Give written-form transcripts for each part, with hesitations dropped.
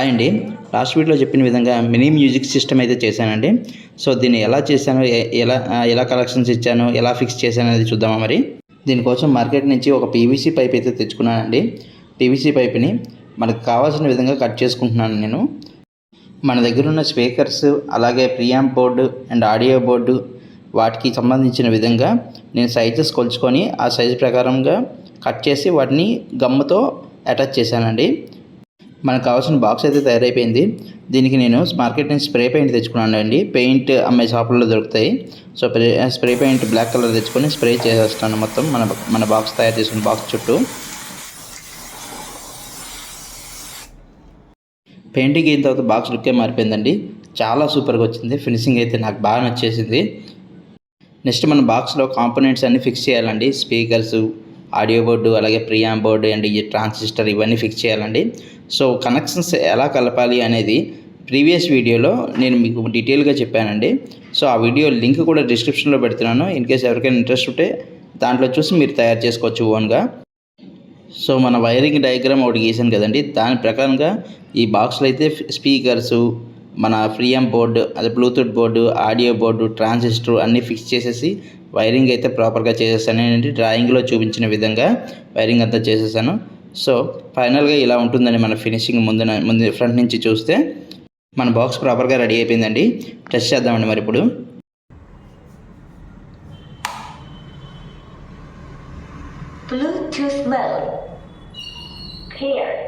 Hi అండి. Last వీడియోలో చెప్పిన విధంగా మినీ మ్యూజిక్ సిస్టమ్ అయితే చేశానండి. సో దీన్ని ఎలా చేశాను, ఎలా కలెక్షన్స్ ఇచ్చాను, ఎలా ఫిక్స్ చేశాను అనేది చూద్దామా. మరి దీనికోసం మార్కెట్ నుంచి ఒక పీవీసీ పైప్ అయితే తెచ్చుకున్నానండి. పీవీసీ పైప్ని మనకు కావాల్సిన విధంగా కట్ చేసుకుంటున్నాను నేను. మన దగ్గర ఉన్న స్పీకర్స్, అలాగే ప్రియాంప్ బోర్డు అండ్ ఆడియో బోర్డు వాటికి సంబంధించిన విధంగా నేను సైజెస్ కొలుచుకొని ఆ సైజు ప్రకారంగా కట్ చేసి వాటిని గమ్ముతో అటాచ్ చేశానండి. మనకు కావాల్సిన బాక్స్ అయితే తయారైపోయింది. దీనికి నేను మార్కెట్ నుంచి స్ప్రే పెయింట్ తెచ్చుకున్నాను అండి. పెయింట్ అమ్మే షాపుల్లో దొరుకుతాయి. So spray paint black colour తెచ్చుకొని స్ప్రే చేసేస్తాను మొత్తం మన బాక్స్ తయారు చేసుకున్న బాక్స్ చుట్టూ. పెయింటింగ్ అయిన తర్వాత బాక్స్ లుక్కే మారిపోయిందండి. చాలా సూపర్గా వచ్చింది. ఫినిషింగ్ అయితే నాకు బాగా నచ్చేసింది. నెక్స్ట్ మన బాక్స్లో కాంపోనెంట్స్ అన్నీ ఫిక్స్ చేయాలండి. స్పీకర్స్, ఆడియో బోర్డు, అలాగే ప్రియాంప్ బోర్డు అండ్ ఈ ట్రాన్సిస్టర్ ఇవన్నీ ఫిక్స్ చేయాలండి. సో కనెక్షన్స్ ఎలా కలపాలి అనేది ప్రీవియస్ వీడియోలో నేను మీకు డీటెయిల్గా చెప్పానండి. సో ఆ వీడియో లింక్ కూడా డిస్క్రిప్షన్లో పెడుతున్నాను. ఇన్ కేస్ ఎవరికైనా ఇంట్రెస్ట్ ఉంటే దాంట్లో చూసి మీరు తయారు చేసుకోవచ్చు ఓన్గా. సో మన వైరింగ్ డయాగ్రామ్ ఒకటి గీసాను కదండి, దాని ప్రకారంగా ఈ బాక్స్లో అయితే స్పీకర్సు, మన ప్రియాంప్ బోర్డు, అదే Bluetooth board, audio board, transistor అన్నీ ఫిక్స్ చేసేసి వైరింగ్ అయితే ప్రాపర్గా చేసేసాను అండి. డ్రాయింగ్లో చూపించిన విధంగా వైరింగ్ అంతా చేసేసాను. సో ఫైనల్గా ఇలా ఉంటుందండి మన ఫినిషింగ్. ముందు ఫ్రంట్ నుంచి చూస్తే మన బాక్స్ ప్రాపర్గా రెడీ అయిపోయిందండి. టెస్ట్ చేద్దామండి మరి ఇప్పుడు. Bluetooth mode paired.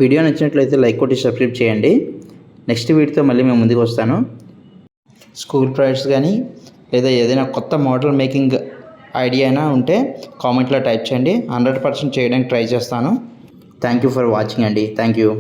వీడియో నచ్చినట్లయితే లైక్ కొట్టి సబ్స్క్రైబ్ చేయండి. నెక్స్ట్ వీడియోతో మళ్ళీ మేము ముందుకు వస్తాను. స్కూల్ ప్రాజెక్ట్స్ కానీ లేదా ఏదైనా కొత్త మోడల్ మేకింగ్ ఐడియా అయినా ఉంటే కామెంట్లో టైప్ చేయండి. 100% చేయడానికి ట్రై చేస్తాను. థ్యాంక్ యూ ఫర్ వాచింగ్ అండి. Thank you.